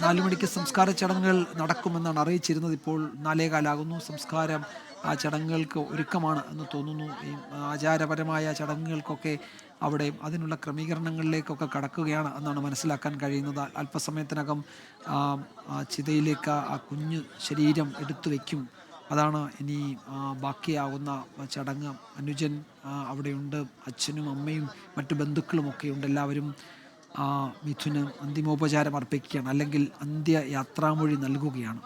4 മണിക്ക് സംസ്കാര ചടങ്ങുകൾ നടക്കുമെന്നാണ് അറിയിച്ചിരുന്നത്. ഇപ്പോൾ 4:15 സംസ്കാരം ആ ചടങ്ങുകൾക്ക് ഒരുക്കമാണ് എന്ന് തോന്നുന്നു. ഈ ആചാരപരമായ ചടങ്ങുകൾക്കൊക്കെ അവിടെ അതിനുള്ള ക്രമീകരണങ്ങളിലേക്കൊക്കെ കടക്കുകയാണ് എന്നാണ് മനസ്സിലാക്കാൻ കഴിയുന്നത്. അല്പസമയത്തിനകം ചിതയിലേക്ക് ആ കുഞ്ഞു ശരീരം എടുത്തു വയ്ക്കും. അതാണ് ഇനി ബാക്കിയാവുന്ന ചടങ്ങ്. അനുജൻ അവിടെയുണ്ട്, അച്ഛനും അമ്മയും മറ്റു ബന്ധുക്കളുമൊക്കെ ഉണ്ട്. എല്ലാവരും മിഥുന് അന്തിമോപചാരം അർപ്പിക്കുകയാണ്, അല്ലെങ്കിൽ അന്ത്യയാത്രാമൊഴി നൽകുകയാണ്.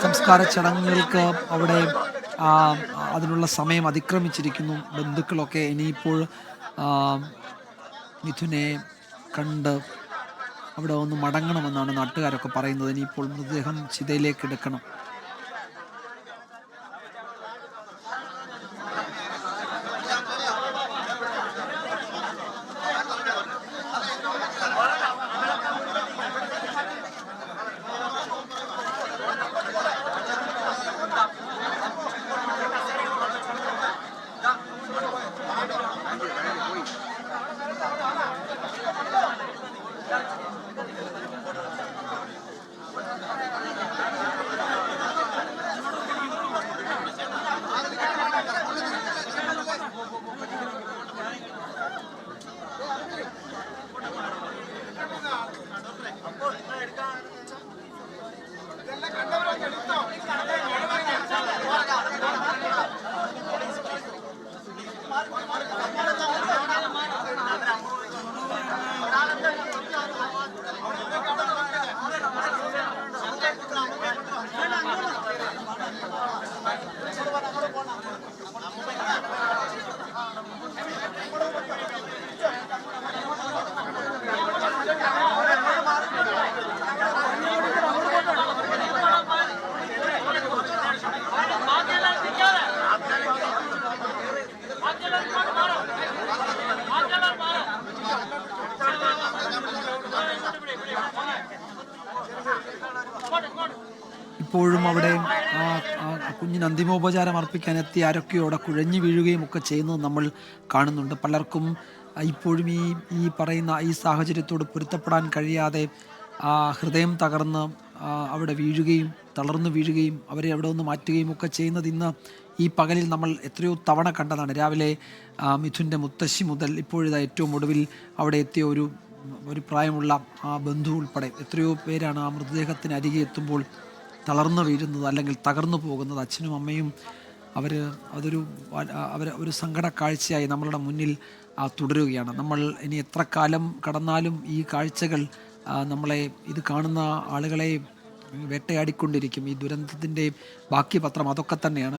സംസ്കാര ചടങ്ങുകൾക്ക് അവിടെ അതിനുള്ള സമയം അതിക്രമിച്ചിരിക്കുന്നു. ബന്ധുക്കളൊക്കെ ഇനിയിപ്പോൾ മിഥുനെ കണ്ട് അവിടെ ഒന്ന് മടങ്ങണമെന്നാണ് നാട്ടുകാരൊക്കെ പറയുന്നത്. ഇനിയിപ്പോൾ മൃതദേഹം ചിതയിലേക്ക് എടുക്കണം. ഇപ്പോഴും അവിടെ കുഞ്ഞിന് അന്തിമോപചാരം അർപ്പിക്കാനെത്തി ആരൊക്കെയോടെ കുഴഞ്ഞു വീഴുകയും ഒക്കെ ചെയ്യുന്നത് നമ്മൾ കാണുന്നുണ്ട്. പലർക്കും ഇപ്പോഴും ഈ പറയുന്ന ഈ സാഹചര്യത്തോട് പൊരുത്തപ്പെടാൻ കഴിയാതെ ഹൃദയം തകർന്ന് അവിടെ വീഴുകയും തളർന്നു വീഴുകയും അവരെ അവിടെ ഒന്ന് മാറ്റുകയും ഒക്കെ ചെയ്യുന്നത് ഇന്ന് ഈ പകലിൽ നമ്മൾ എത്രയോ തവണ കണ്ടതാണ്. രാവിലെ മിഥുൻ്റെ മുത്തശ്ശി മുതൽ ഇപ്പോഴിതാ ഏറ്റവും ഒടുവിൽ അവിടെ എത്തിയ ഒരു പ്രായമുള്ള ബന്ധു ഉൾപ്പെടെ എത്രയോ പേരാണ് ആ മൃതദേഹത്തിന് അരികെ എത്തുമ്പോൾ തളർന്നു വീഴുന്നത്, അല്ലെങ്കിൽ തകർന്നു പോകുന്നത്. അച്ഛനും അമ്മയും ഒരു സങ്കട കാഴ്ചയായി നമ്മളുടെ മുന്നിൽ തുടരുകയാണ്. നമ്മൾ ഇനി എത്ര കാലം കടന്നാലും ഈ കാഴ്ചകൾ നമ്മളെ, ഇത് കാണുന്ന ആളുകളെ വേട്ടയാടിക്കൊണ്ടിരിക്കും. ഈ ദുരന്തത്തിൻ്റെ ബാക്കി പത്രം അതൊക്കെ തന്നെയാണ്.